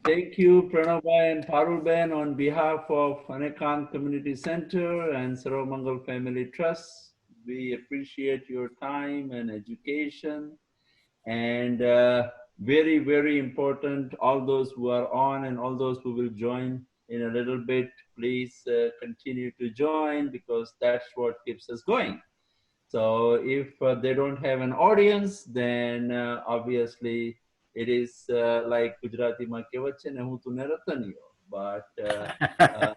Thank you, Pranav and Parul on behalf of Anekant Community Center and Sarvamangal Family Trust. We appreciate your time and education, and very, very important, all those who are on and all those who will join in a little bit, please continue to join, because that's what keeps us going. So if they don't have an audience, then obviously it is like Gujarati ma kehવત છે ને હું તું ને રતનિયો. But uh,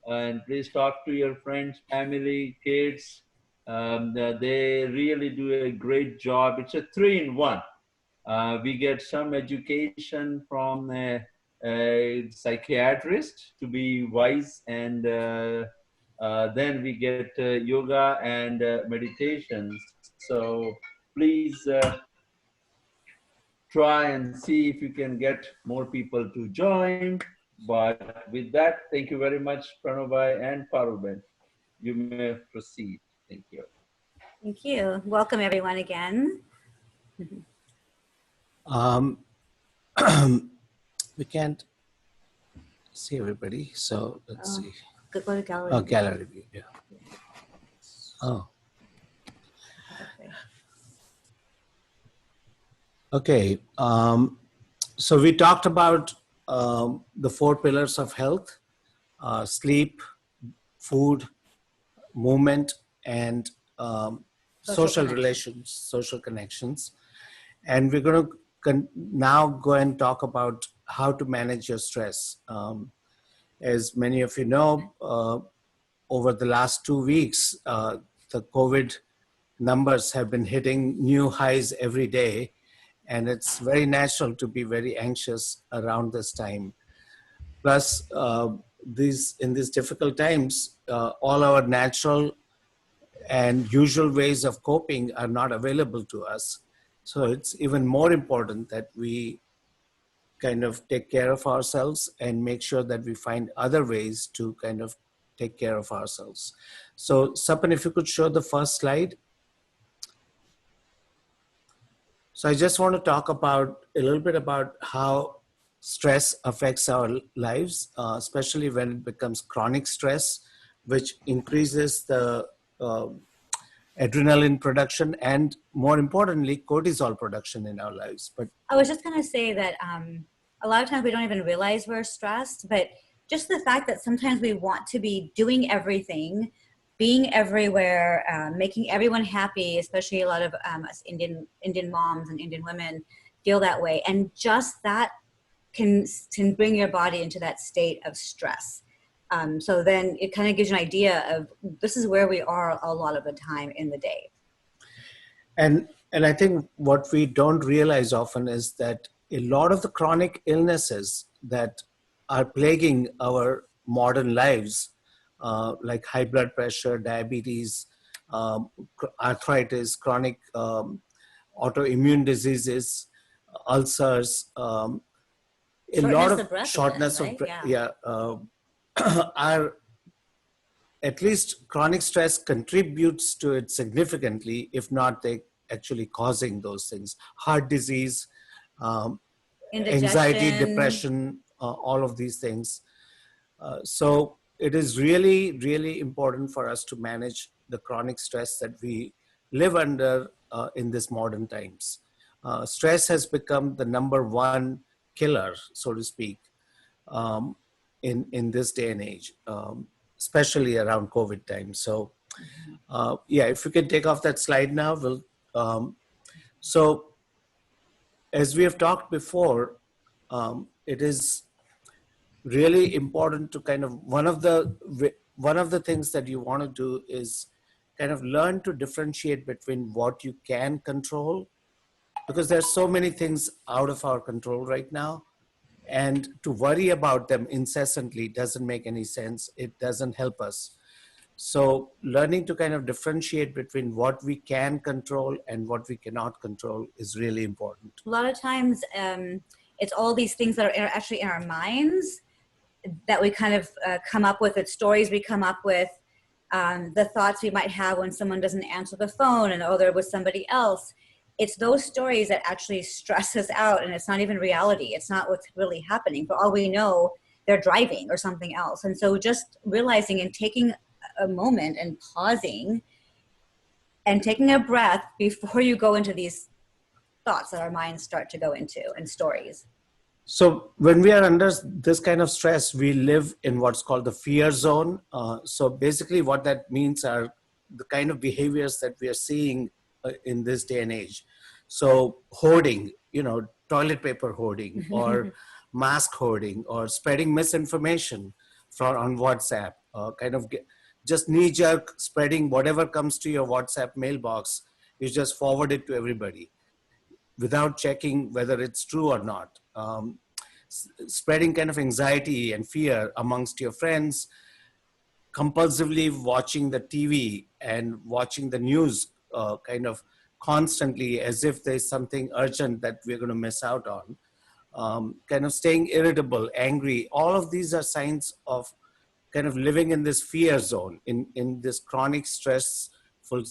and please talk to your friends, family, kids. They really do a great job. It's a 3-in-1. We get some education from a psychiatrist to be wise, and then we get yoga and meditations. So please try and see if you can get more people to join. But with that, thank you very much, Pranabhai and Parul. You may proceed. Thank you. Thank you. Welcome everyone again. We can't see everybody, so let's see. Go to gallery. Oh, gallery view, yeah. Oh. Okay. So we talked about the 4 pillars of health: sleep, food, movement, and social relations, social connections. And we're going to now go and talk about how to manage your stress. As many of you know, over the last 2 weeks, the COVID numbers have been hitting new highs every day. And it's very natural to be very anxious around this time. Plus, in these difficult times, all our natural and usual ways of coping are not available to us. So it's even more important that we kind of take care of ourselves and make sure that we find other ways to kind of take care of ourselves. So Sapan, if you could show the first slide. So I just want to talk about a little bit about how stress affects our lives, especially when it becomes chronic stress, which increases the adrenaline production and, more importantly, cortisol production in our lives. But I was just going to say that a lot of times we don't even realize we're stressed, but just the fact that sometimes we want to be doing everything, being everywhere, making everyone happy, especially a lot of us Indian moms and Indian women feel that way. And just that can bring your body into that state of stress. So then it kind of gives you an idea of this is where we are a lot of the time in the day. And I think what we don't realize often is that a lot of the chronic illnesses that are plaguing our modern lives, like high blood pressure, diabetes, arthritis, chronic autoimmune diseases, ulcers, shortness of breath, are, at least chronic stress contributes to it significantly, if not they actually causing those things. Heart disease, anxiety, depression, all of these things. So it is really, really important for us to manage the chronic stress that we live under in this modern times. Stress has become the #1 killer, so to speak, in this day and age, especially around COVID time. So yeah, if you can take off that slide now, so as we have talked before, it is really important to kind of, one of the things that you want to do is kind of learn to differentiate between what you can control, because there's so many things out of our control right now, and to worry about them incessantly doesn't make any sense. It doesn't help us. So learning to kind of differentiate between what we can control and what we cannot control is really important. A lot of times It's all these things that are actually in our minds that we kind of come up with. It's stories we come up with, the thoughts we might have when someone doesn't answer the phone and, oh, they're with somebody else. It's those stories that actually stress us out, and it's not even reality. It's not what's really happening. For all we know, they're driving or something else. And so just realizing and taking a moment and pausing and taking a breath before you go into these thoughts that our minds start to go into, and stories. So when we are under this kind of stress, we live in what's called the fear zone. So basically what that means are the kind of behaviors that we are seeing in this day and age. So hoarding, toilet paper hoarding, or mask hoarding, or spreading misinformation on WhatsApp, just knee jerk spreading whatever comes to your WhatsApp mailbox. You just forward it to everybody without checking whether it's true or not. Spreading kind of anxiety and fear amongst your friends, compulsively watching the TV and watching the news kind of constantly as if there's something urgent that we're going to miss out on, kind of staying irritable, angry. All of these are signs of kind of living in this fear zone, in this chronic stressful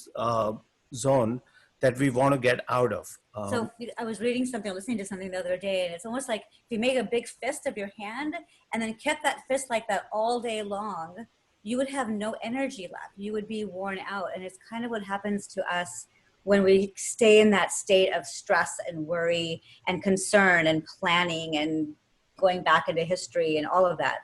zone that we want to get out of. So I was reading something, listening to something the other day, and it's almost like if you make a big fist of your hand and then kept that fist like that all day long, you would have no energy left. You would be worn out. And it's kind of what happens to us when we stay in that state of stress and worry and concern and planning and going back into history and all of that.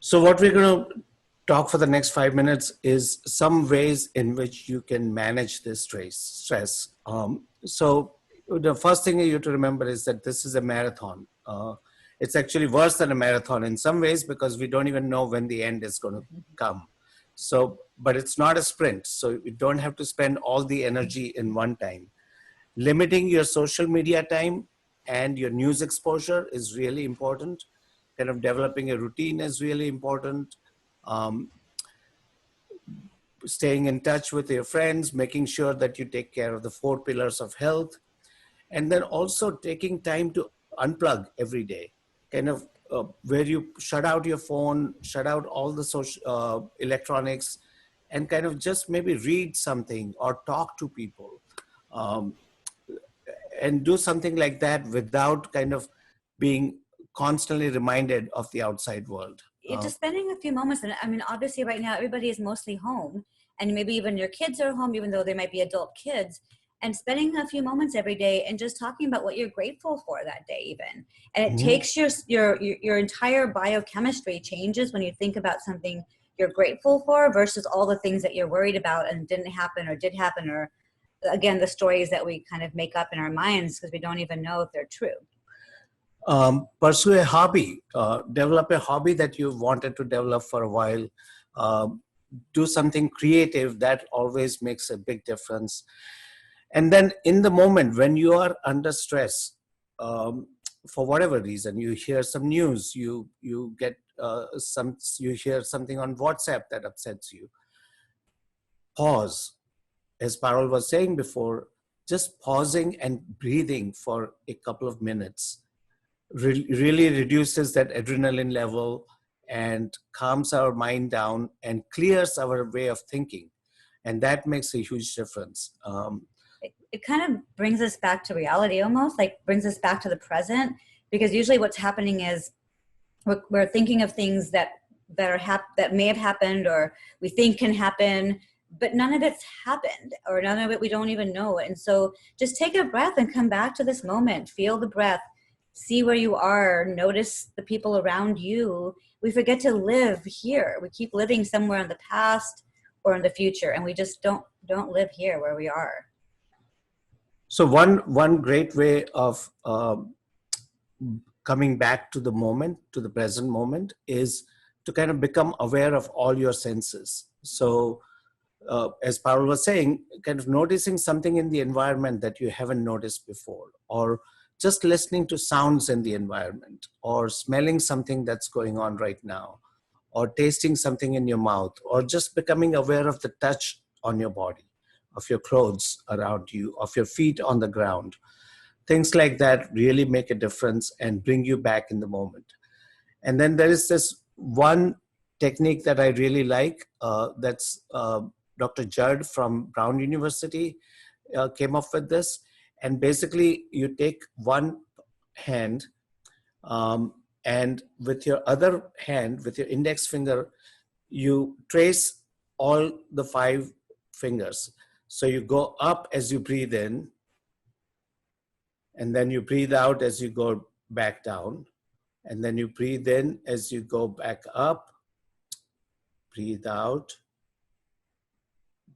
So what we're going to talk for the next 5 minutes is some ways in which you can manage this stress. So the first thing you have to remember is that this is a marathon. It's actually worse than a marathon in some ways because we don't even know when the end is going to come. So, but it's not a sprint. So you don't have to spend all the energy in one time. Limiting your social media time and your news exposure is really important. Kind of developing a routine is really important. Staying in touch with your friends, making sure that you take care of the 4 pillars of health, and then also taking time to unplug every day, kind of where you shut out your phone, shut out all the social electronics, and kind of just maybe read something or talk to people, and do something like that without kind of being constantly reminded of the outside world. Just spending a few moments, and I mean, obviously right now everybody is mostly home, and maybe even your kids are home, even though they might be adult kids, and spending a few moments every day and just talking about what you're grateful for that day even. And it takes your entire biochemistry changes when you think about something you're grateful for versus all the things that you're worried about and didn't happen or did happen, or again, the stories that we kind of make up in our minds because we don't even know if they're true. Pursue a hobby, develop a hobby that you've wanted to develop for a while. Do something creative. That always makes a big difference. And then in the moment when you are under stress, for whatever reason, you hear some news, you get you hear something on WhatsApp that upsets you. Pause. As Parul was saying before, just pausing and breathing for a couple of minutes really reduces that adrenaline level and calms our mind down and clears our way of thinking. And that makes a huge difference. It kind of brings us back to reality, almost like brings us back to the present, because usually what's happening is we're thinking of things that may have happened or we think can happen, but none of it's happened, or none of it we don't even know. And so just take a breath and come back to this moment, feel the breath, see where you are, notice the people around you. We forget to live here. We keep living somewhere in the past or in the future, and we just don't live here where we are. So one great way of coming back to the moment, to the present moment, is to kind of become aware of all your senses. So as Parul was saying, kind of noticing something in the environment that you haven't noticed before, or just listening to sounds in the environment, or smelling something that's going on right now, or tasting something in your mouth, or just becoming aware of the touch on your body, of your clothes around you, of your feet on the ground. Things like that really make a difference and bring you back in the moment. And then there is this one technique that I really like. That's Dr. Judd from Brown University came up with this. And basically, you take one hand, and with your other hand, with your index finger, you trace all the 5 fingers. So you go up as you breathe in, and then you breathe out as you go back down. And then you breathe in as you go back up, breathe out,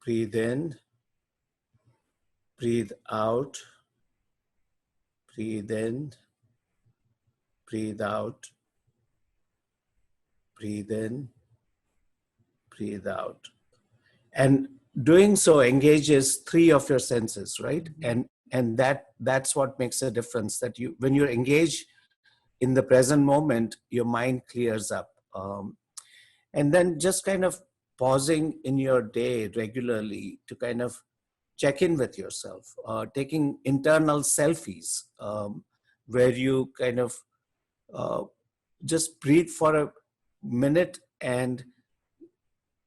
breathe in, breathe out, breathe in, breathe out, breathe in, breathe out. And doing so engages 3 of your senses, right? And that's what makes a difference, that you, when you're engaged in the present moment, your mind clears up. And then just kind of pausing in your day regularly to kind of check in with yourself, taking internal selfies, where you kind of just breathe for a minute and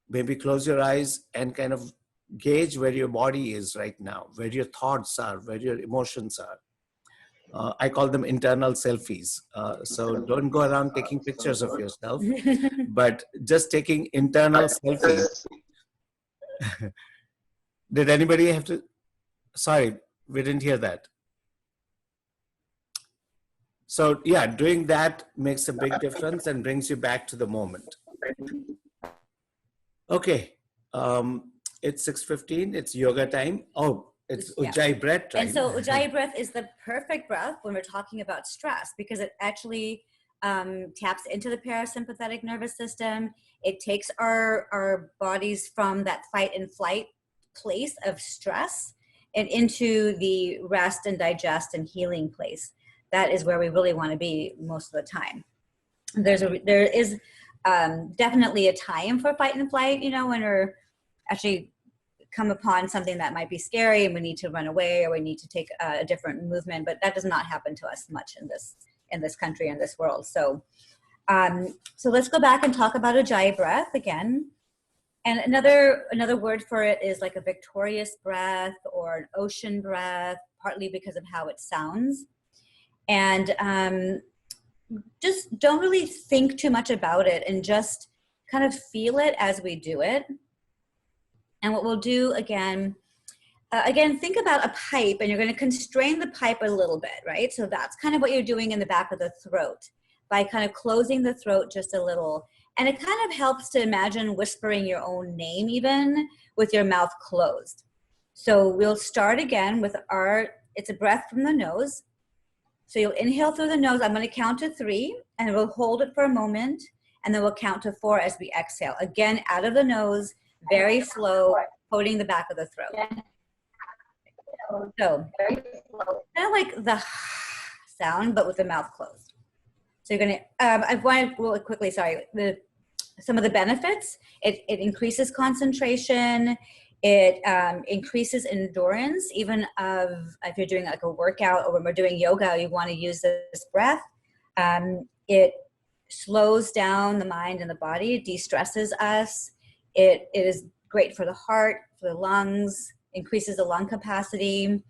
maybe close your eyes and kind of gauge where your body is right now, where your thoughts are, where your emotions are. I call them internal selfies. So don't go around taking pictures of yourself, but just taking internal selfies. Did anybody have to? Sorry, we didn't hear that. So yeah, doing that makes a big difference and brings you back to the moment. Okay, it's 6:15. It's yoga time. Oh, it's Ujjayi breath time. And so Ujjayi breath is the perfect breath when we're talking about stress, because it actually taps into the parasympathetic nervous system. It takes our bodies from that fight and flight place of stress and into the rest and digest and healing place. That is where we really want to be most of the time. There is definitely a time for fight and flight, you know, when we're actually come upon something that might be scary and we need to run away or we need to take a different movement, but that does not happen to us much in this country, in this world. So let's go back and talk about Ujjayi breath again. And another word for it is like a victorious breath or an ocean breath, partly because of how it sounds. And just don't really think too much about it and just kind of feel it as we do it. And what we'll do again, think about a pipe, and you're going to constrain the pipe a little bit, right? So that's kind of what you're doing in the back of the throat by kind of closing the throat just a little. And it kind of helps to imagine whispering your own name even with your mouth closed. So we'll start again with it's a breath from the nose. So you'll inhale through the nose. I'm going to count to 3, and we'll hold it for a moment, and then we'll count to 4 as we exhale. Again, out of the nose, very slow, holding the back of the throat. So kind of like the sound, but with the mouth closed. So you're going to, I want to really quickly, some of the benefits. It increases concentration. It increases endurance, even if you're doing like a workout or when we're doing yoga, you want to use this breath. It slows down the mind and the body. It de-stresses us. It is great for the heart, for the lungs, increases the lung capacity.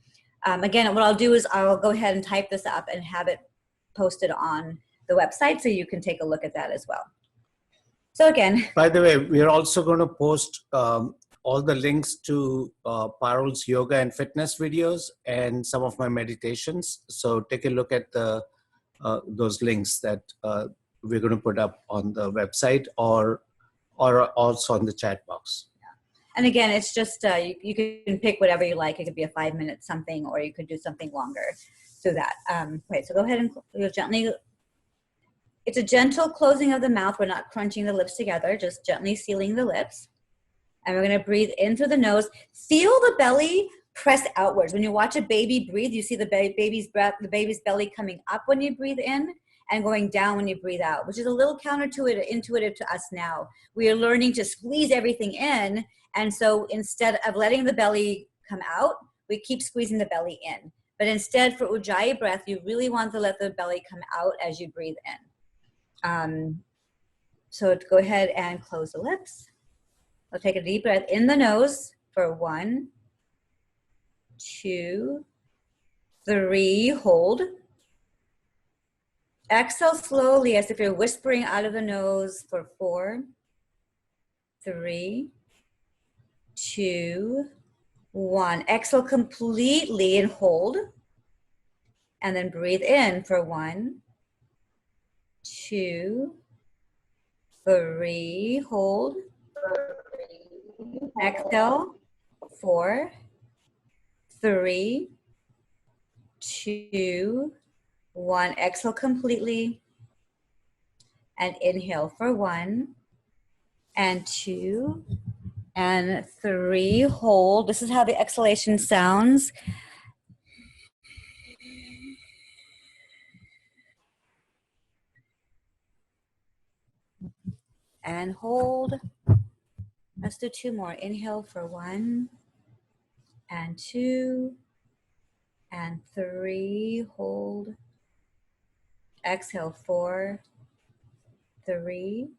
Again, what I'll do is I'll go ahead and type this up and have it posted on the website so you can take a look at that as well. So again. By the way, we're also going to post all the links to Parul's yoga and fitness videos and some of my meditations. So take a look at those links that we're going to put up on the website or also on the chat box. And again, it's just, you can pick whatever you like. It could be a 5-minute something, or you could do something longer. So that, right, so go ahead and gently, it's a gentle closing of the mouth. We're not crunching the lips together, just gently sealing the lips. And we're going to breathe in through the nose. Feel the belly press outwards. When you watch a baby breathe, you see the baby's breath, the baby's belly coming up when you breathe in and going down when you breathe out, which is a little intuitive to us now. We are learning to squeeze everything in. And so instead of letting the belly come out, we keep squeezing the belly in. But instead, for Ujjayi breath, you really want to let the belly come out as you breathe in. So go ahead and close the lips. We'll take a deep breath in the nose for 1, 2, 3, hold. Exhale slowly as if you're whispering out of the nose for 4, 3, 2, 1. Exhale completely and hold. And then breathe in for 1, 2, 3, hold. Exhale, 4, 3, 2, 1. Exhale completely. And inhale for 1, and 2, and 3. Hold. This is how the exhalation sounds. And hold. Let's do 2 more. Inhale for 1, and 2, and 3. Hold. Exhale, 4, 3,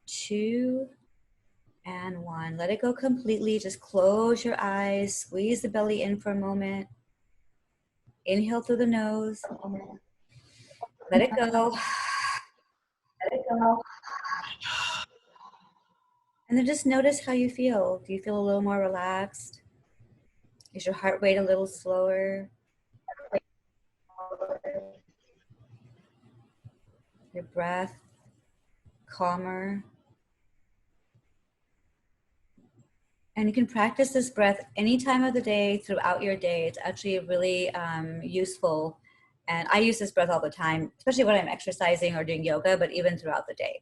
2, and 1. Let it go completely. Just close your eyes. Squeeze the belly in for a moment. Inhale through the nose. Let it go. Let it go. And then just notice how you feel. Do you feel a little more relaxed? Is your heart rate a little slower? Your breath calmer? And you can practice this breath any time of the day throughout your day. It's actually really useful. And I use this breath all the time, especially when I'm exercising or doing yoga, but even throughout the day.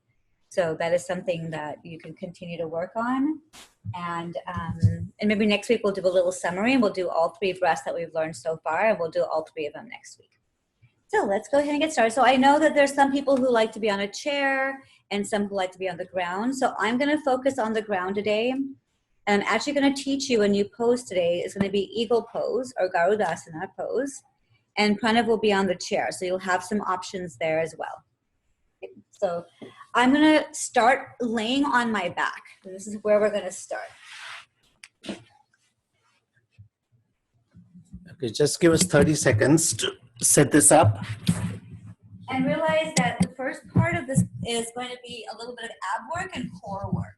So that is something that you can continue to work on. And maybe next week we'll do a little summary and we'll do all 3 breaths that we've learned so far, and we'll do all 3 of them next week. So let's go ahead and get started. So I know that there's some people who like to be on a chair and some who like to be on the ground. So I'm going to focus on the ground today. And I'm actually going to teach you a new pose today. It's going to be eagle pose or Garudasana pose. And Pranav will be on the chair. So you'll have some options there as well. So I'm going to start laying on my back. This is where we're going to start. Okay, just give us 30 seconds to set this up. And realize that the first part of this is going to be a little bit of ab work and core work,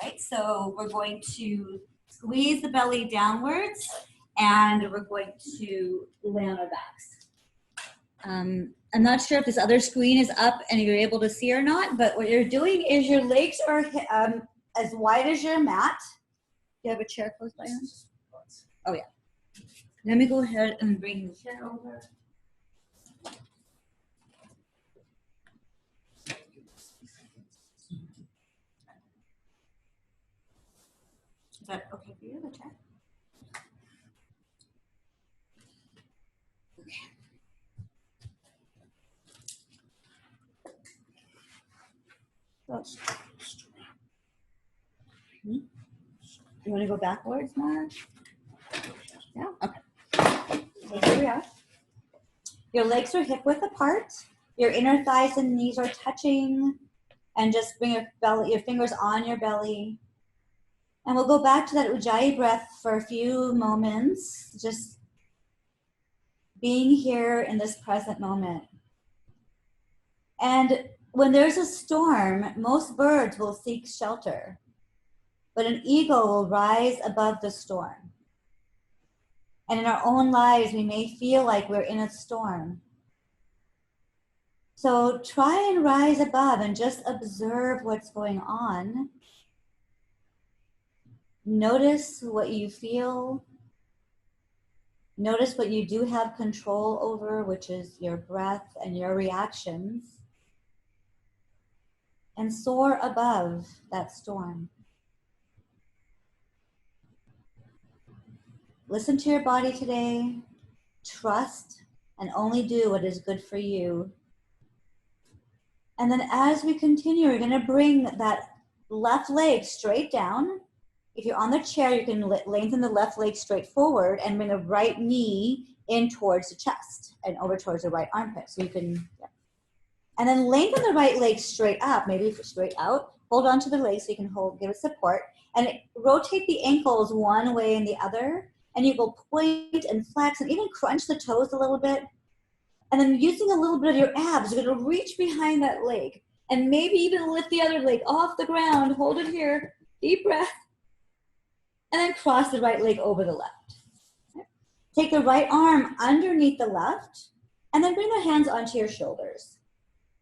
right? So we're going to squeeze the belly downwards and we're going to lay on our backs. I'm not sure if this other screen is up and you're able to see or not, but what you're doing is your legs are as wide as your mat. Do you have a chair close by you? Oh, yeah. Let me go ahead and bring the chair over. Is that okay for you, the chair? Okay. You want to go backwards more? Yeah? Okay. So here we are. Your legs are hip width apart. Your inner thighs and knees are touching. And just bring your fingers on your belly. And we'll go back to that Ujjayi breath for a few moments. Just being here in this present moment. And when there's a storm, most birds will seek shelter. But an eagle will rise above the storm. And in our own lives, we may feel like we're in a storm. So try and rise above and just observe what's going on. Notice what you feel. Notice what you do have control over, which is your breath and your reactions. And soar above that storm. Listen to your body today. Trust and only do what is good for you. And then as we continue, we're going to bring that left leg straight down. If you're on the chair, you can lengthen the left leg straight forward and bring the right knee in towards the chest and over towards the right armpit. So you can, yeah. And then lengthen the right leg straight up, maybe straight out. Hold on to the leg so you can give it support. And rotate the ankles one way and the other. And you go point and flex and even crunch the toes a little bit. And then using a little bit of your abs, you're going to reach behind that leg. And maybe even lift the other leg off the ground. Hold it here. Deep breath. And then cross the right leg over the left. Take the right arm underneath the left. And then bring the hands onto your shoulders.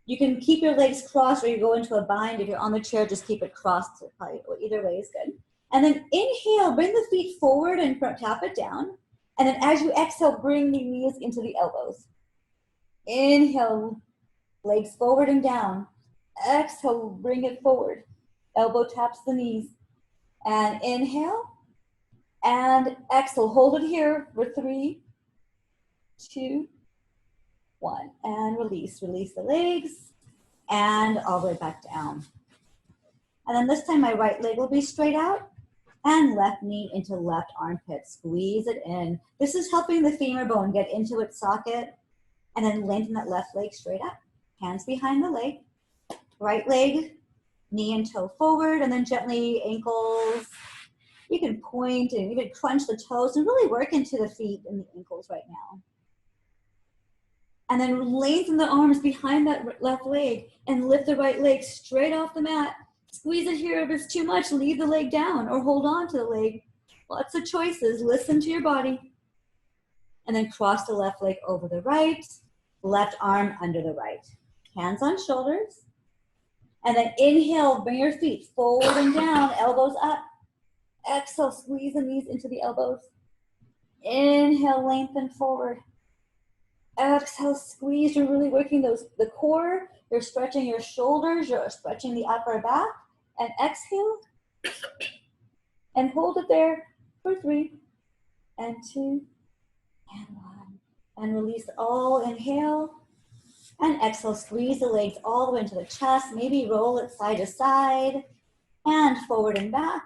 You can keep your legs crossed or you go into a bind. If you're on the chair, just keep it crossed. Either way is good. And then inhale, bring the feet forward and tap it down. And then as you exhale, bring the knees into the elbows. Inhale, legs forward and down. Exhale, bring it forward. Elbow taps the knees. And inhale. And exhale, hold it here for 3, 2, 1. And release the legs. And all the way back down. And then this time my right leg will be straight out. And left knee into left armpit. Squeeze it in. This is helping the femur bone get into its socket. And then lengthen that left leg straight up. Hands behind the leg. Right leg, knee and toe forward. And then gently ankles. You can point and even crunch the toes and really work into the feet and the ankles right now. And then lengthen the arms behind that left leg and lift the right leg straight off the mat. Squeeze it here. If it's too much, leave the leg down or hold on to the leg. Lots of choices. Listen to your body. And then cross the left leg over the right. Left arm under the right. Hands on shoulders. And then inhale, bring your feet forward and down, elbows up. Exhale, squeeze the knees into the elbows. Inhale, lengthen forward. Exhale, squeeze. You're really working the core. You're stretching your shoulders. You're stretching the upper back. And exhale. And hold it there for 3 and 2 and 1. And release all. Inhale. And exhale, squeeze the legs all the way into the chest. Maybe roll it side to side. And forward and back.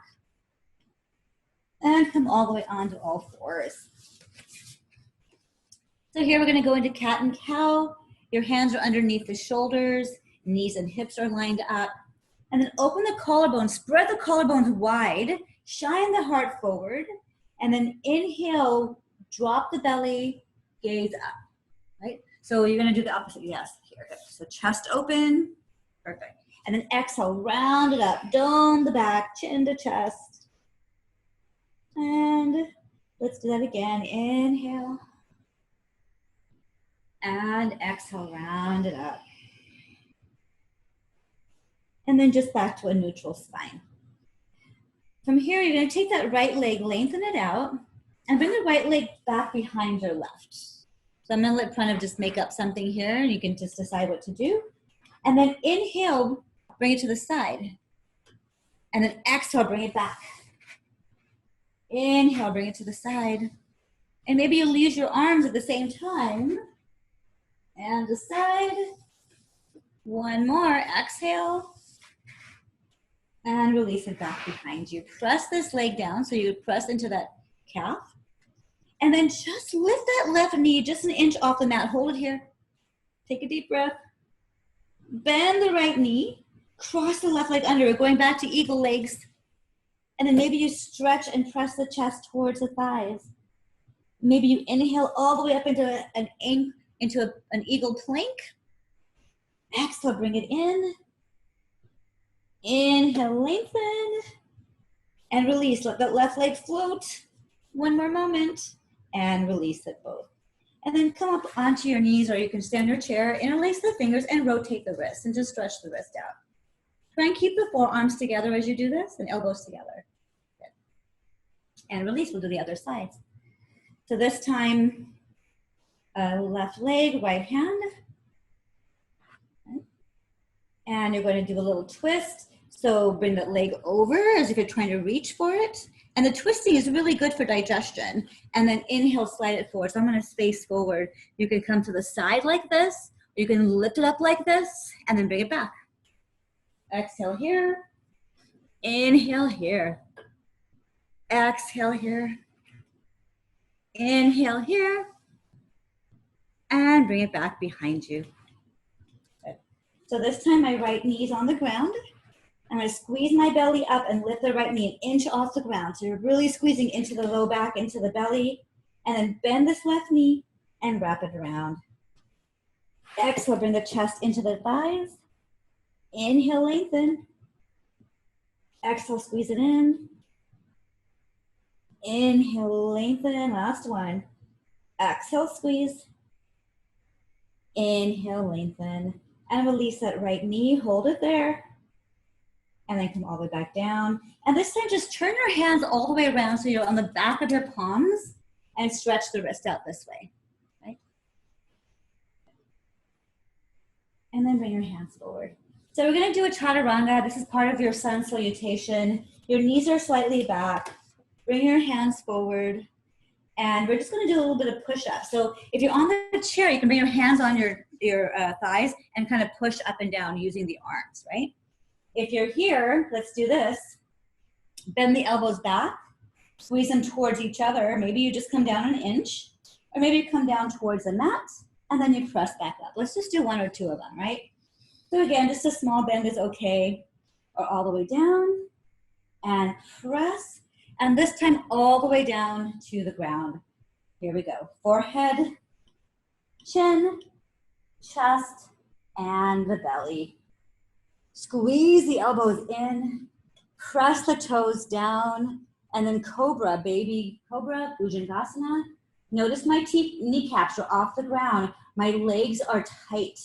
And come all the way onto all fours. So here we're going to go into cat and cow. Your hands are underneath the shoulders. Knees and hips are lined up. And then open the collarbone. Spread the collarbones wide. Shine the heart forward. And then inhale, drop the belly, gaze up. Right? So you're going to do the opposite. Yes, here. So chest open. Perfect. And then exhale, round it up. Dome the back, chin to chest. And let's do that again. Inhale. And exhale, round it up. And then just back to a neutral spine. From here, you're going to take that right leg, lengthen it out, and bring the right leg back behind your left. So I'm going to let Pranav just make up something here, and you can just decide what to do. And then inhale, bring it to the side. And then exhale, bring it back. Inhale, bring it to the side. And maybe you'll use your arms at the same time. And the side. One more. Exhale. And release it back behind you. Press this leg down so you press into that calf. And then just lift that left knee just an inch off the mat. Hold it here. Take a deep breath. Bend the right knee. Cross the left leg under it, going back to eagle legs. And then maybe you stretch and press the chest towards the thighs. Maybe you inhale all the way up into an eagle plank. Exhale, bring it in. Inhale, lengthen. And release. Let that left leg float. One more moment. And release it both. And then come up onto your knees, or you can stand in your chair, interlace the fingers, and rotate the wrists, and just stretch the wrist out. Try and keep the forearms together as you do this, and elbows together. Good. And release. We'll do the other sides. So this time, left leg, right hand. Okay. And you're going to do a little twist. So bring that leg over as if you're trying to reach for it. And the twisting is really good for digestion. And then inhale, slide it forward. So I'm going to space forward. You can come to the side like this. Or you can lift it up like this and then bring it back. Exhale here. Inhale here. Exhale here. Inhale here. And bring it back behind you. Good. So this time my right knee is on the ground. I'm going to squeeze my belly up and lift the right knee an inch off the ground. So you're really squeezing into the low back, into the belly. And then bend this left knee and wrap it around. Exhale, bring the chest into the thighs. Inhale, lengthen. Exhale, squeeze it in. Inhale, lengthen. Last one. Exhale, squeeze. Inhale, lengthen. And release that right knee. Hold it there. And then come all the way back down. And this time, just turn your hands all the way around so you're on the back of your palms and stretch the wrist out this way. Right? And then bring your hands forward. So we're going to do a chaturanga. This is part of your sun salutation. Your knees are slightly back. Bring your hands forward. And we're just going to do a little bit of push-up. So if you're on the chair, you can bring your hands on your thighs and kind of push up and down using the arms, right? If you're here, let's do this. Bend the elbows back. Squeeze them towards each other. Maybe you just come down an inch. Or maybe you come down towards the mat. And then you press back up. Let's just do one or two of them, right? So again, just a small bend is okay. Or all the way down. And press. And this time all the way down to the ground. Here we go. Forehead, chin, chest, and the belly. Squeeze the elbows in. Press the toes down. And then cobra, baby cobra, Bhujangasana. Notice my kneecaps are off the ground. My legs are tight.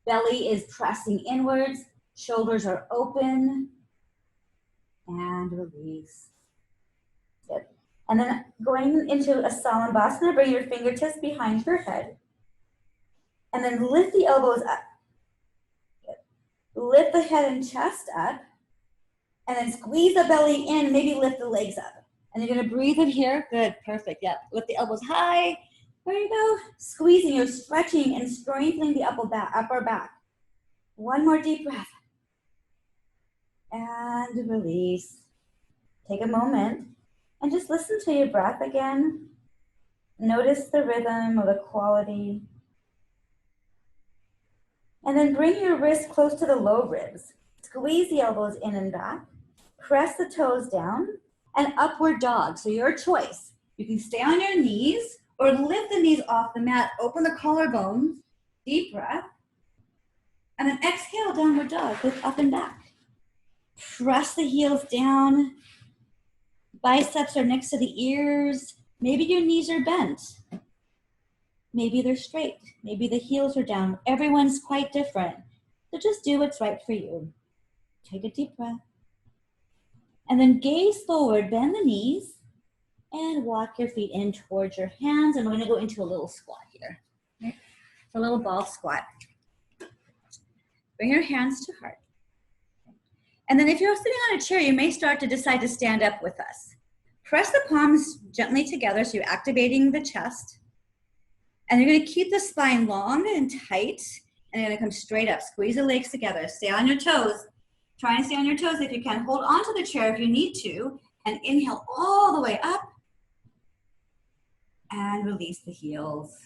Belly is pressing inwards. Shoulders are open. And release. Good. And then going into a Salambhasana, bring your fingertips behind your head. And then lift the elbows up. Good. Lift the head and chest up. And then squeeze the belly in, maybe lift the legs up. And you're gonna breathe in here. Good, perfect, yep. Lift the elbows high. There you go. Squeezing, you're stretching and strengthening the upper back. One more deep breath. And release. Take a moment and just listen to your breath again. Notice the rhythm or the quality. And then bring your wrist close to the low ribs. Squeeze the elbows in and back. Press the toes down and upward dog. So your choice. You can stay on your knees or lift the knees off the mat. Open the collarbones. Deep breath. And then exhale, downward dog. Lift up and back. Press the heels down. Biceps are next to the ears. Maybe your knees are bent. Maybe they're straight. Maybe the heels are down. Everyone's quite different. So just do what's right for you. Take a deep breath. And then gaze forward, bend the knees, and walk your feet in towards your hands. And we're gonna go into a little squat here. Okay? A little ball squat. Bring your hands to heart. And then if you're sitting on a chair, you may start to decide to stand up with us. Press the palms gently together so you're activating the chest. And you're gonna keep the spine long and tight, and you're gonna come straight up. Squeeze the legs together, stay on your toes. Try and stay on your toes if you can. Hold on to the chair if you need to, and inhale all the way up. And release the heels.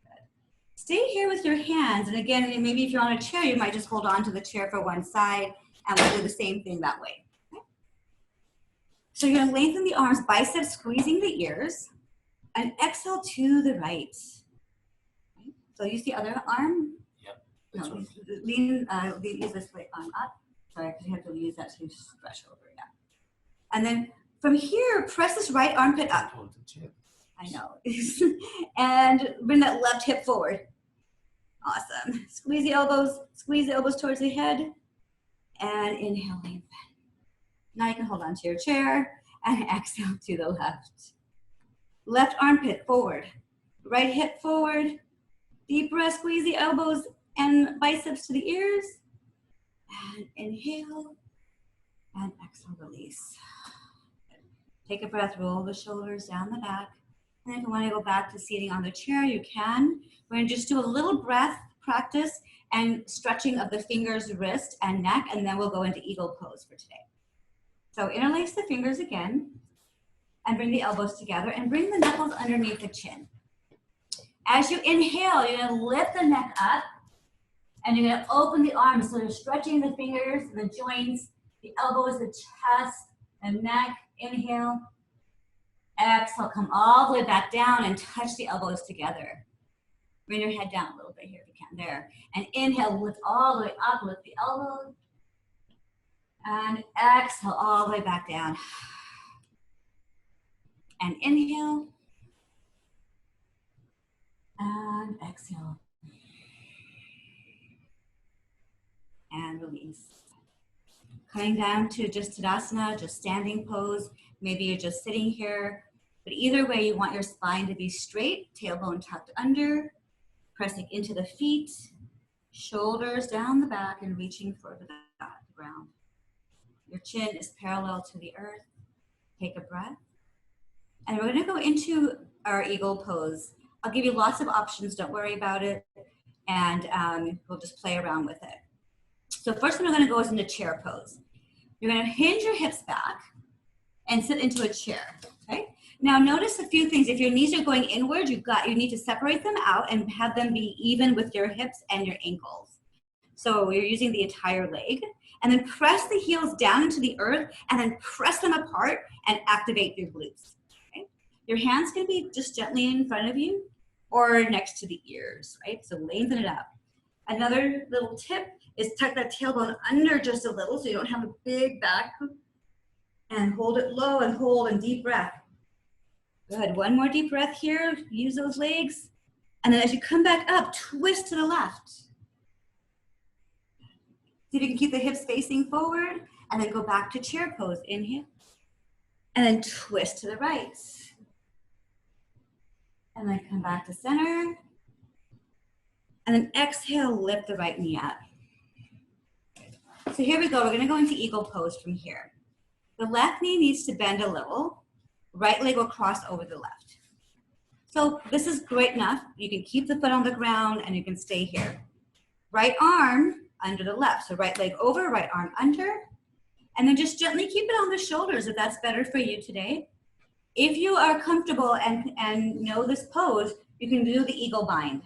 Good. Stay here with your hands, and again, maybe if you're on a chair, you might just hold on to the chair for one side, and we'll do the same thing that way. Okay? So you're gonna lengthen the arms, biceps squeezing the ears, and exhale to the right. Okay? So use the other arm. Yep. No, use this way arm up. Sorry, because you have to use that to stretch over, yeah. And then from here, press this right armpit up. I know. And bring that left hip forward. Awesome. Squeeze the elbows towards the head. And inhale, lengthen. Now you can hold on to your chair and exhale to the left. Left armpit forward. Right hip forward. Deep breath, squeeze the elbows and biceps to the ears. And inhale, and exhale, release. Take a breath, roll the shoulders down the back. And if you want to go back to seating on the chair, you can. We're going to just do a little breath practice and stretching of the fingers, wrist, and neck, and then we'll go into eagle pose for today. So interlace the fingers again. and bring the elbows together and bring the knuckles underneath the chin. As you inhale, you're gonna lift the neck up and you're gonna open the arms. So you're stretching the fingers, the joints, the elbows, the chest, the neck. Inhale. Exhale, come all the way back down and touch the elbows together. Bring your head down a little bit here if you can, there. And inhale, lift all the way up, lift the elbows. And exhale all the way back down. And inhale. And exhale. And release. Coming down to just Tadasana, just standing pose. Maybe you're just sitting here. But either way, you want your spine to be straight, tailbone tucked under, pressing into the feet, shoulders down the back and reaching for the ground. Your chin is parallel to the earth. Take a breath. And we're gonna go into our eagle pose. I'll give you lots of options, don't worry about it. And we'll just play around with it. So first one we're gonna go is into chair pose. You're gonna hinge your hips back and sit into a chair, okay? Now notice a few things. If your knees are going inward, you need to separate them out and have them be even with your hips and your ankles. So you're using the entire leg. And then press the heels down into the earth and then press them apart and activate your glutes. Okay? Your hands can be just gently in front of you or next to the ears, right? So lengthen it up. Another little tip is tuck that tailbone under just a little so you don't have a big back. And hold it low and hold and deep breath. Good, one more deep breath here. Use those legs. And then as you come back up, twist to the left. See if you can keep the hips facing forward and then go back to chair pose. Inhale. And then twist to the right. And then come back to center. And then exhale, lift the right knee up. So here we go. We're gonna go into eagle pose from here. The left knee needs to bend a little. Right leg will cross over the left. So this is great enough. You can keep the foot on the ground and you can stay here. Right arm under the left. So right leg over, right arm under. And then just gently keep it on the shoulders if that's better for you today. If you are comfortable and know this pose, you can do the eagle bind.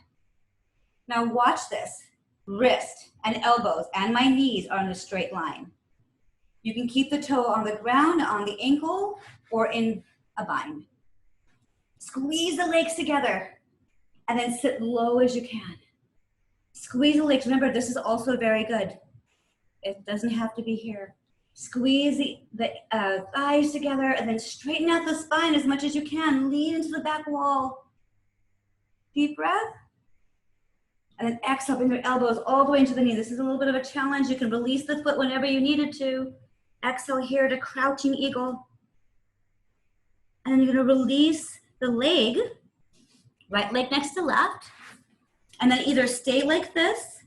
Now watch this. Wrist and elbows and my knees are in a straight line. You can keep the toe on the ground, on the ankle, or in a bind. Squeeze the legs together and then sit low as you can. Squeeze the legs. Remember, this is also very good. It doesn't have to be here. Squeeze the thighs together and then straighten out the spine as much as you can. Lean into the back wall. Deep breath. And then exhale, bring your elbows all the way into the knee. This is a little bit of a challenge. You can release the foot whenever you needed to. Exhale here to crouching eagle. And then you're gonna release the leg, right leg next to left. And then either stay like this,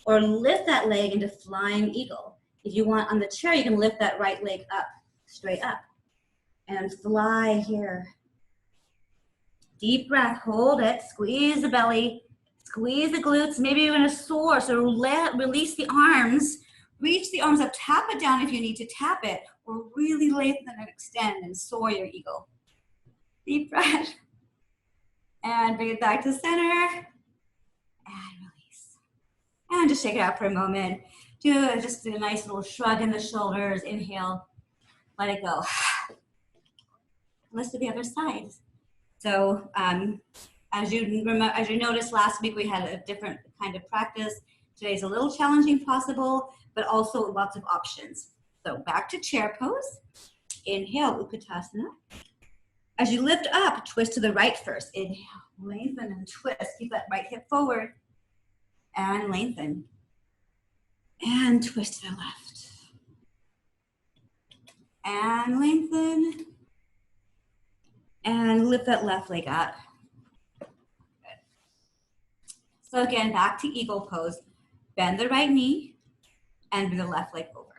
or lift that leg into flying eagle. If you want on the chair, you can lift that right leg up, straight up. And fly here. Deep breath, hold it, squeeze the belly, squeeze the glutes. Maybe you're gonna soar, so release the arms, reach the arms up, tap it down if you need to tap it, or really lengthen and extend and soar your eagle. Deep breath. And bring it back to center. And release. And just shake it out for a moment. Just do a nice little shrug in the shoulders. Inhale, let it go. Let's do the other side. So as you noticed last week, we had a different kind of practice. Today's a little challenging possible, but also lots of options. So back to chair pose. Inhale, Utkatasana. As you lift up, twist to the right first. Inhale, lengthen and twist. Keep that right hip forward. And lengthen. And twist to the left. And lengthen. And lift that left leg up. Good. So again, back to eagle pose. Bend the right knee and bring the left leg over.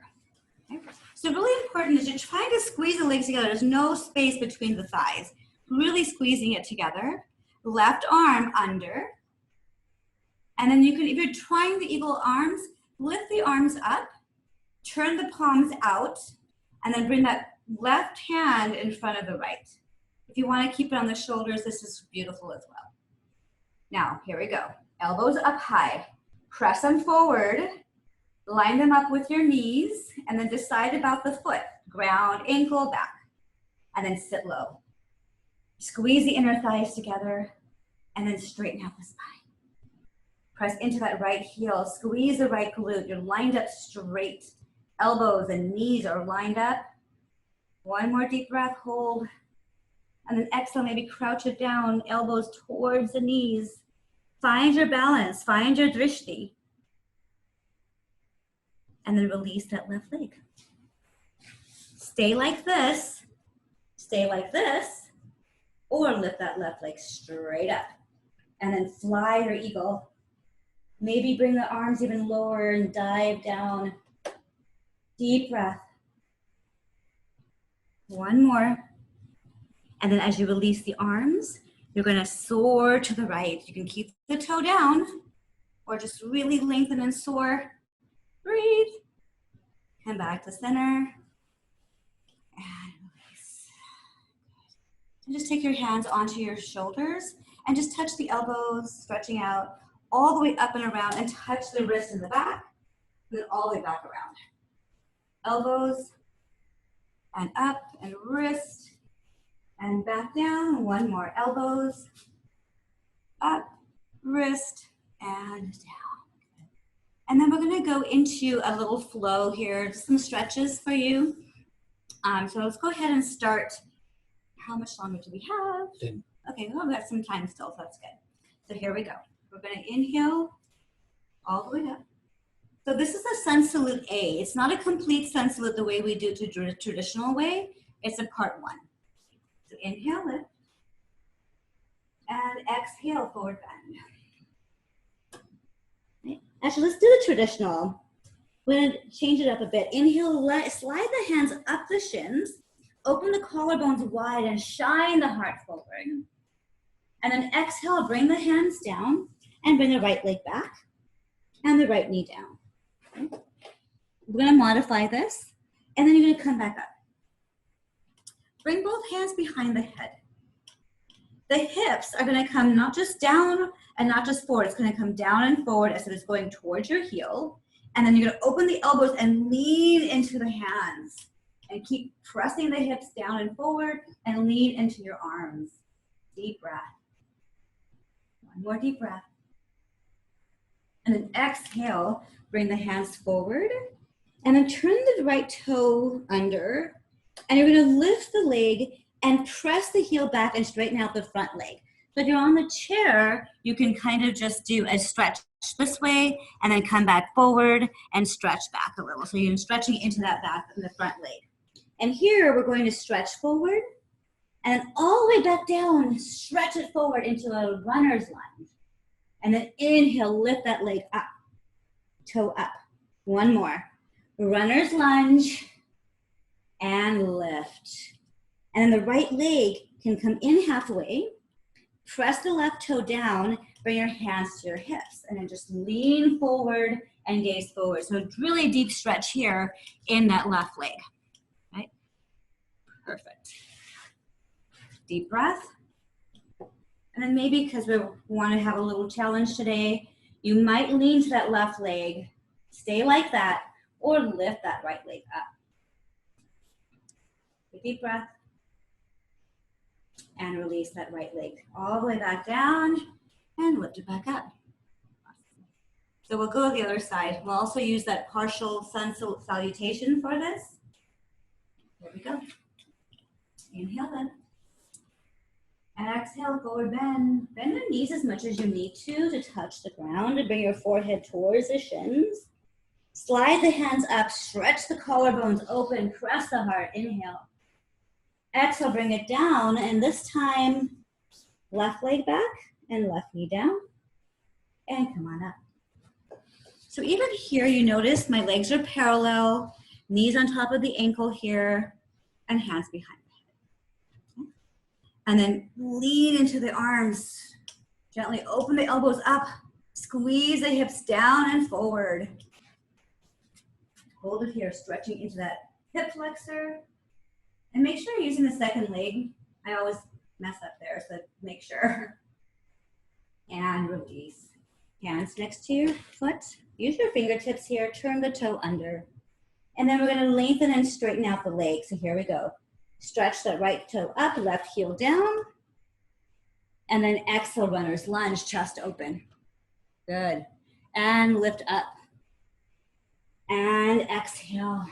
Okay. So really important is you're trying to squeeze the legs together. There's no space between the thighs. Really squeezing it together. Left arm under. And then you can, if you're trying the eagle arms, lift the arms up, turn the palms out, and then bring that left hand in front of the right. If you want to keep it on the shoulders, this is beautiful as well. Now, here we go. Elbows up high. Press them forward. Line them up with your knees, and then decide about the foot. Ground, ankle, back. And then sit low. Squeeze the inner thighs together, and then straighten out the spine. Press into that right heel. Squeeze the right glute. You're lined up straight. Elbows and knees are lined up. One more deep breath, hold. And then exhale, maybe crouch it down, elbows towards the knees. Find your balance, find your drishti. And then release that left leg. Stay like this, or lift that left leg straight up. And then fly your eagle. Maybe bring the arms even lower and dive down. Deep breath. One more. And then as you release the arms, you're gonna soar to the right. You can keep the toe down or just really lengthen and soar. Breathe. Come back to center. And release. And just take your hands onto your shoulders and just touch the elbows, stretching out all the way up and around, and touch the wrist in the back, and then all the way back around. Elbows and up, and wrist, and back down. One more. Elbows, up, wrist, and down. And then we're gonna go into a little flow here, just some stretches for you. So let's go ahead and start. How much longer do we have? 10. Okay, well, we got some time still, so that's good. So here we go. We're gonna inhale all the way up. So this is a sun salute A. It's not a complete sun salute the way we do to the traditional way. It's a part one. So inhale, lift. And exhale, forward bend. Actually, let's do the traditional. We're gonna change it up a bit. Inhale, slide the hands up the shins. Open the collarbones wide and shine the heart forward. And then exhale, bring the hands down and bring the right leg back and the right knee down. Okay. We're gonna modify this, and then you're gonna come back up. Bring both hands behind the head. The hips are gonna come not just down and not just forward, it's gonna come down and forward as if it's going towards your heel. And then you're gonna open the elbows and lean into the hands. And keep pressing the hips down and forward and lean into your arms. Deep breath. One more deep breath. And then exhale, bring the hands forward. And then turn the right toe under. And you're gonna lift the leg and press the heel back and straighten out the front leg. So if you're on the chair, you can kind of just do a stretch this way and then come back forward and stretch back a little. So you're stretching into that back and the front leg. And here we're going to stretch forward and all the way back down, stretch it forward into a runner's lunge. And then inhale, lift that leg up, toe up. One more. Runner's lunge and lift. And then the right leg can come in halfway, press the left toe down, bring your hands to your hips, and then just lean forward and gaze forward. So really deep stretch here in that left leg. Perfect. Deep breath. And then maybe because we want to have a little challenge today, you might lean to that left leg, stay like that, or lift that right leg up. Deep breath. And release that right leg all the way back down and lift it back up. So we'll go to the other side. We'll also use that partial sun salutation for this. Here we go. Inhale in. And exhale, forward bend. Bend your knees as much as you need to touch the ground and bring your forehead towards the shins. Slide the hands up, stretch the collarbones open, press the heart, inhale. Exhale, bring it down, and this time, left leg back and left knee down, and come on up. So even here, you notice my legs are parallel, knees on top of the ankle here, and hands behind. And then lean into the arms. Gently open the elbows up. Squeeze the hips down and forward. Hold it here, stretching into that hip flexor. And make sure you're using the second leg. I always mess up there, so make sure. And release. Hands next to your foot. Use your fingertips here. Turn the toe under. And then we're going to lengthen and straighten out the leg. So here we go. Stretch that right toe up, left heel down. And then exhale, runner's lunge, chest open. Good. And lift up. And exhale.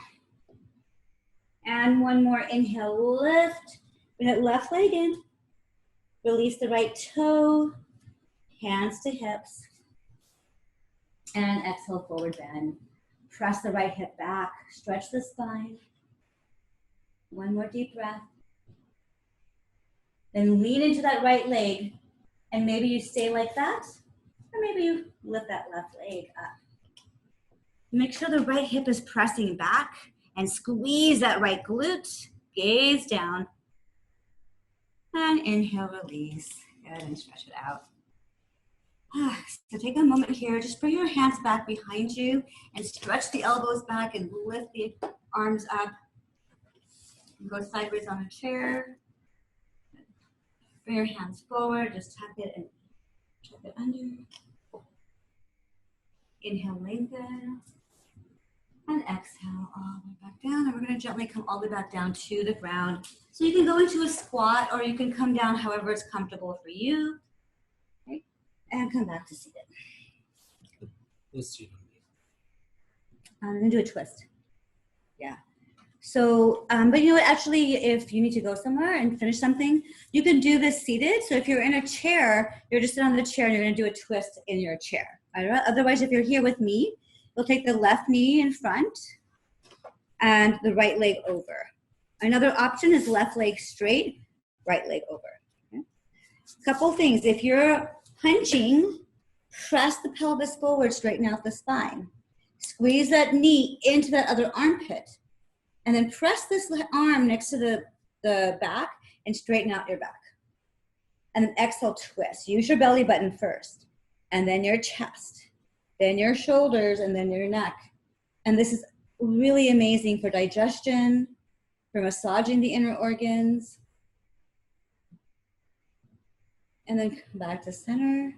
And one more inhale, lift. Bring that left leg in. Release the right toe. Hands to hips. And exhale, forward bend. Press the right hip back. Stretch the spine. One more deep breath. Then lean into that right leg. And maybe you stay like that. Or maybe you lift that left leg up. Make sure the right hip is pressing back and squeeze that right glute. Gaze down. And inhale, release. Good, and stretch it out. So take a moment here. Just bring your hands back behind you and stretch the elbows back and lift the arms up. Go sideways on a chair. Bring your hands forward. Just tuck it and tuck it under. Inhale, lengthen. And exhale all the way back down. And we're going to gently come all the way back down to the ground. So you can go into a squat or you can come down however is comfortable for you. Okay. And come back to seated. I'm going to do a twist. Yeah. So, but you know what, actually, if you need to go somewhere and finish something, you can do this seated. So if you're in a chair, you're just sitting on the chair and you're going to do a twist in your chair. All right? Otherwise, if you're here with me, you'll take the left knee in front and the right leg over. Another option is left leg straight, right leg over. Okay? Couple things. If you're hunching, press the pelvis forward, straighten out the spine. Squeeze that knee into that other armpit. And then press this arm next to the back and straighten out your back. And then exhale, twist. Use your belly button first, and then your chest, then your shoulders, and then your neck. And this is really amazing for digestion, for massaging the inner organs. And then come back to center.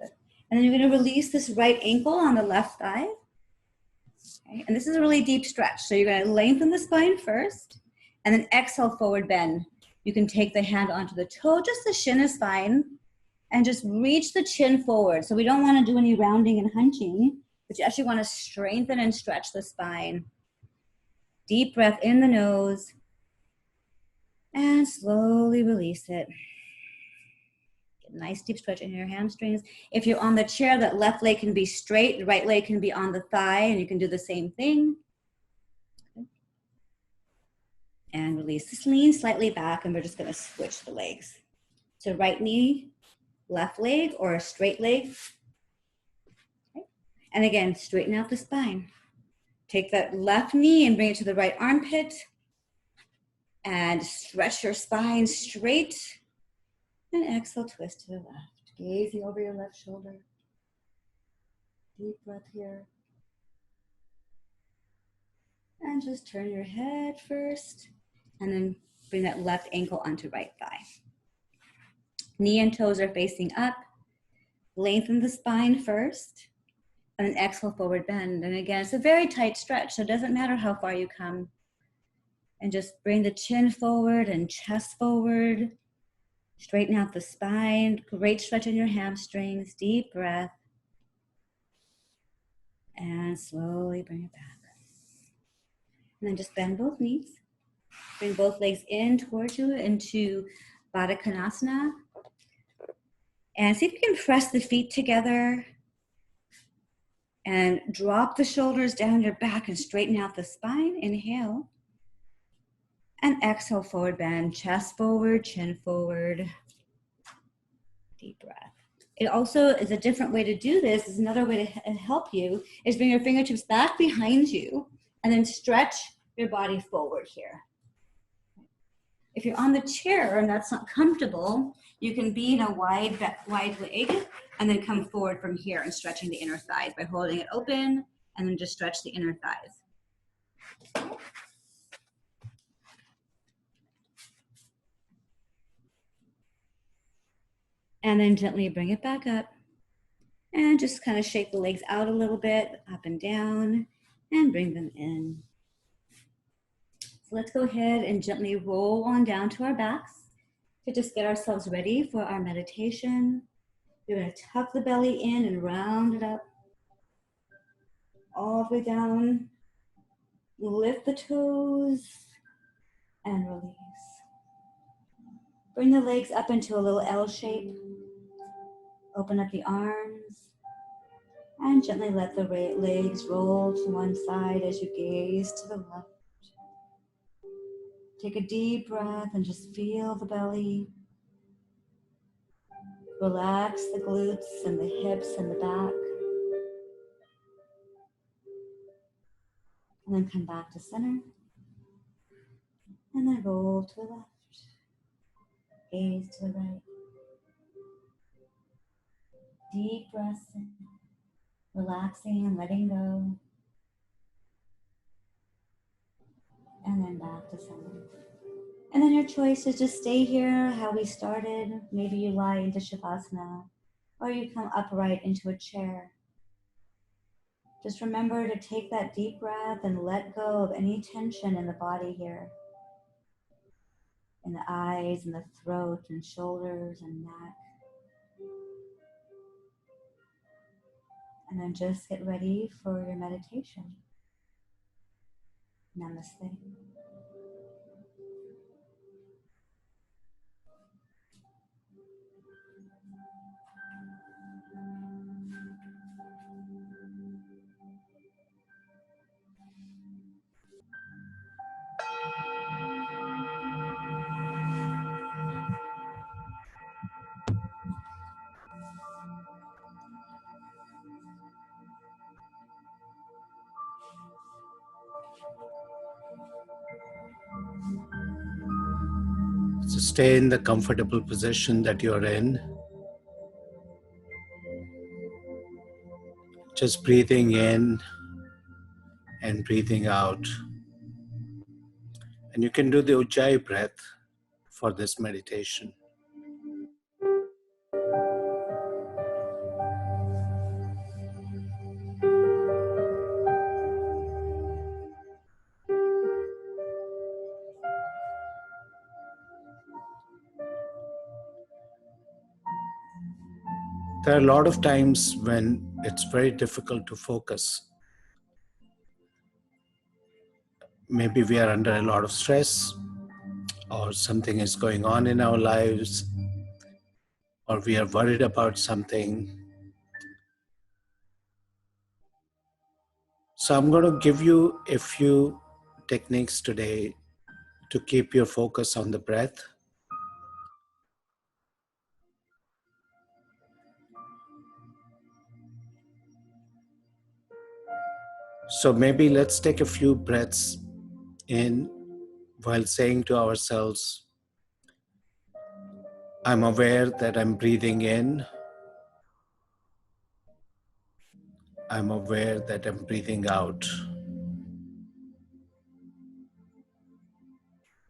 And then you're going to release this right ankle on the left thigh. Okay. And this is a really deep stretch. So you're going to lengthen the spine first, and then exhale, forward bend. You can take the hand onto the toe, just the shin is fine, and just reach the chin forward. So we don't want to do any rounding and hunching, but you actually want to strengthen and stretch the spine. Deep breath in the nose, and slowly release it. Get a nice deep stretch in your hamstrings. If you're on the chair, that left leg can be straight, the right leg can be on the thigh, and you can do the same thing. Okay. And release. Just lean slightly back, and we're just going to switch the legs. So right knee, left leg, or a straight leg. Okay. And again, straighten out the spine. Take that left knee and bring it to the right armpit. And stretch your spine straight. And exhale, twist to the left. Gazing over your left shoulder. Deep breath here. And just turn your head first. And then bring that left ankle onto right thigh. Knee and toes are facing up. Lengthen the spine first. And then exhale, forward bend. And again, it's a very tight stretch, so it doesn't matter how far you come. And just bring the chin forward and chest forward. Straighten out the spine. Great stretch in your hamstrings. Deep breath. And slowly bring it back. And then just bend both knees. Bring both legs in towards you into Baddha Konasana. And see if you can press the feet together. And drop the shoulders down your back and straighten out the spine. Inhale. And exhale, forward bend. Chest forward, chin forward. Deep breath. It also is a different way to do this. Is another way to help you is bring your fingertips back behind you and then stretch your body forward here. If you're on the chair and that's not comfortable, you can be in a wide leg and then come forward from here and stretching the inner thighs by holding it open and then just stretch the inner thighs. And then gently bring it back up. And just kind of shake the legs out a little bit, up and down, and bring them in. So let's go ahead and gently roll on down to our backs to just get ourselves ready for our meditation. You're going to tuck the belly in and round it up all the way down. Lift the toes and release. Bring the legs up into a little L shape. Open up the arms and gently let the legs roll to one side as you gaze to the left. Take a deep breath and just feel the belly. Relax the glutes and the hips and the back. And then come back to center. And then roll to the left. Gaze to the right. Deep breaths in. Relaxing and letting go. And then back to center. And then your choice is just stay here how we started. Maybe you lie into Shavasana, or you come upright into a chair. Just remember to take that deep breath and let go of any tension in the body here. In the eyes and the throat and shoulders and neck. And then just get ready for your meditation. Namaste. So stay in the comfortable position that you're in. Just breathing in and breathing out. And you can do the Ujjayi breath for this meditation. There are a lot of times when it's very difficult to focus. Maybe we are under a lot of stress, or something is going on in our lives, or we are worried about something. So I'm going to give you a few techniques today to keep your focus on the breath. So maybe let's take a few breaths in while saying to ourselves, I'm aware that I'm breathing in. I'm aware that I'm breathing out.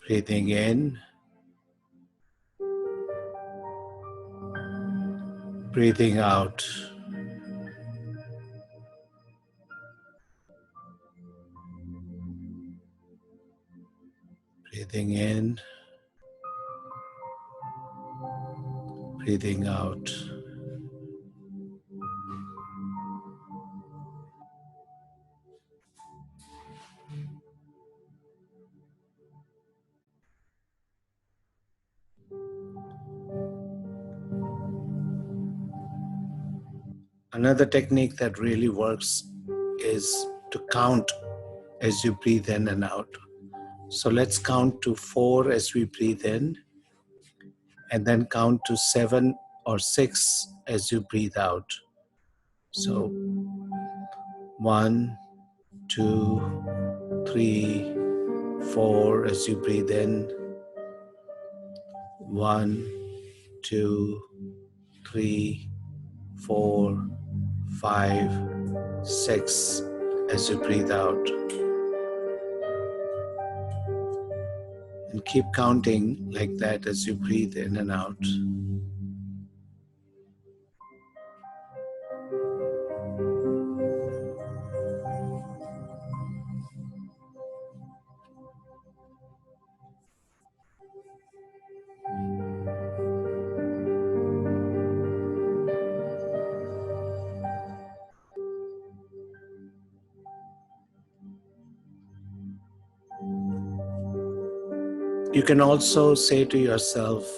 Breathing in. Breathing out. Breathing in. Breathing out. Another technique that really works is to count as you breathe in and out. So let's count to 4 as we breathe in, and then count to 7 or 6 as you breathe out. So 1, 2, 3, 4 as you breathe in. 1, 2, 3, 4, 5, 6 as you breathe out. And keep counting like that as you breathe in and out. You can also say to yourself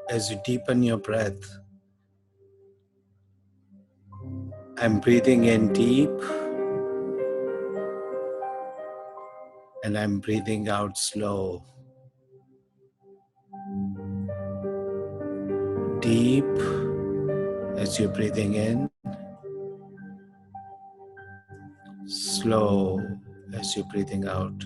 as you deepen your breath, I'm breathing in deep and I'm breathing out slow. Deep as you're breathing in, slow as you're breathing out.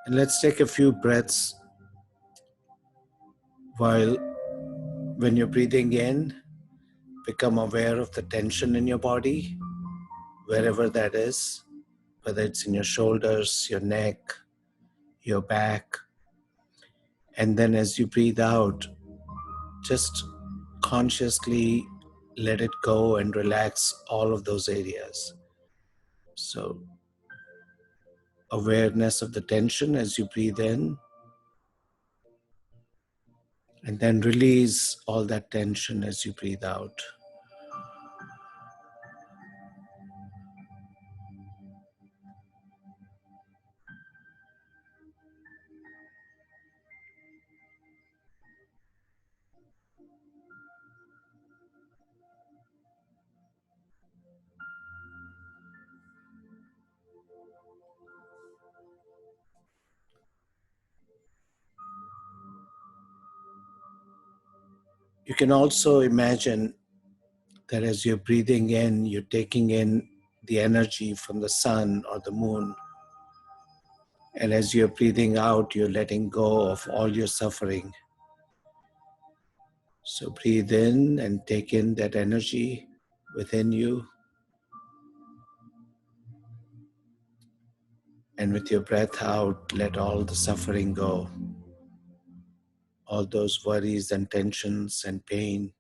And let's take a few breaths while when you're breathing in, become aware of the tension in your body, wherever that is, whether it's in your shoulders, your neck, your back. And then as you breathe out, just consciously let it go and relax all of those areas. So, awareness of the tension as you breathe in, and then release all that tension as you breathe out. You can also imagine that as you're breathing in, you're taking in the energy from the sun or the moon. And as you're breathing out, you're letting go of all your suffering. So breathe in and take in that energy within you. And with your breath out, let all the suffering go. All those worries and tensions and pain.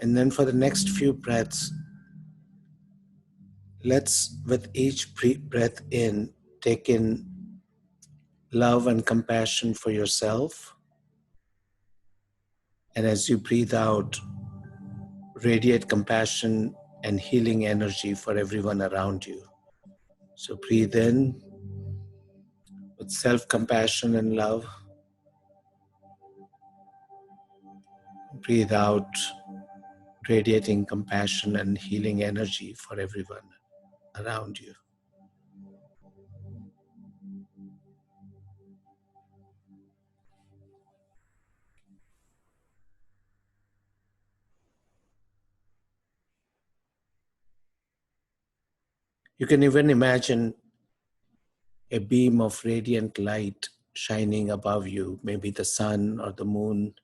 And then for the next few breaths, let's, with each breath in, take in love and compassion for yourself. And as you breathe out, radiate compassion and healing energy for everyone around you. So breathe in with self-compassion and love. Breathe out, radiating compassion and healing energy for everyone around you. You can even imagine a beam of radiant light shining above you, maybe the sun or the moon,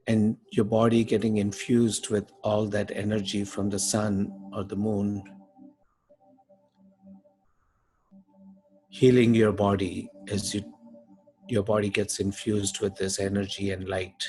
and your body getting infused with all that energy from the sun or the moon, healing your body as your body gets infused with this energy and light.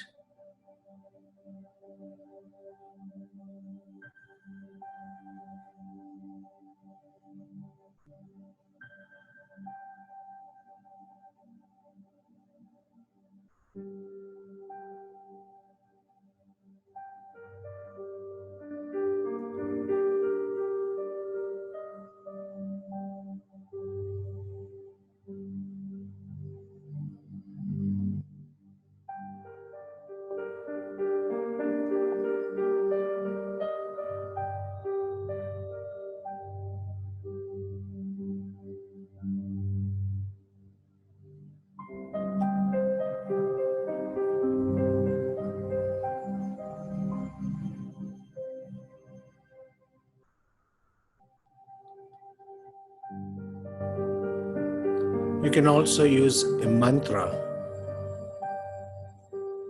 You can also use a mantra,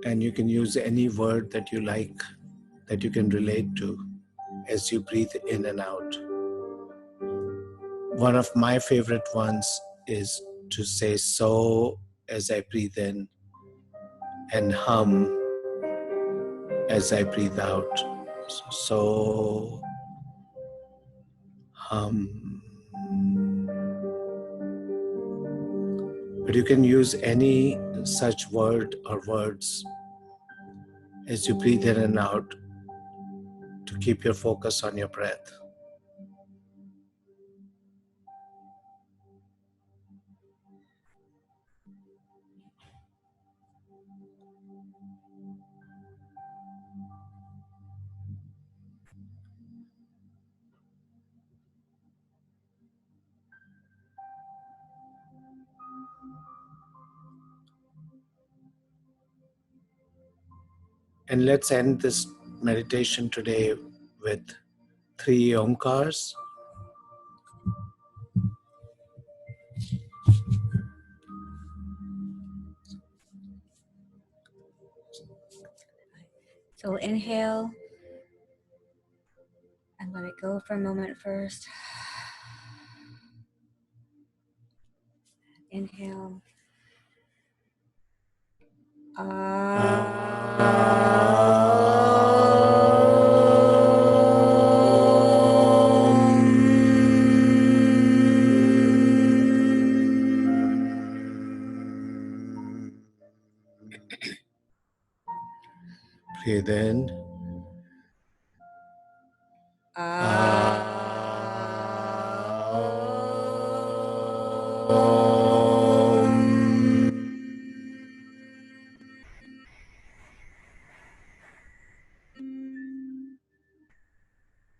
and you can use any word that you like, that you can relate to as you breathe in and out. One of my favorite ones is to say so as I breathe in and hum as I breathe out. So, hum. But you can use any such word or words as you breathe in and out to keep your focus on your breath. And let's end this meditation today with 3 omkars. So inhale and let it go for a moment first. Inhale. Breathe in.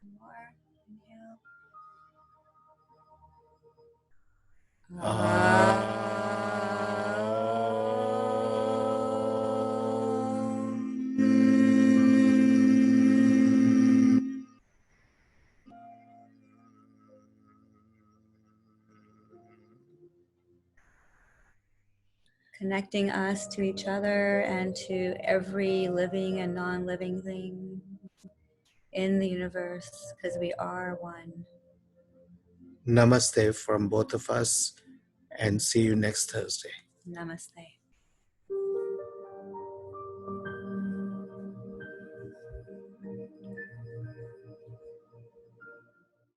More. Inhale. Connecting us to each other and to every living and non-living thing in the universe, because we are one. Namaste from both of us, and see you next Thursday. Namaste.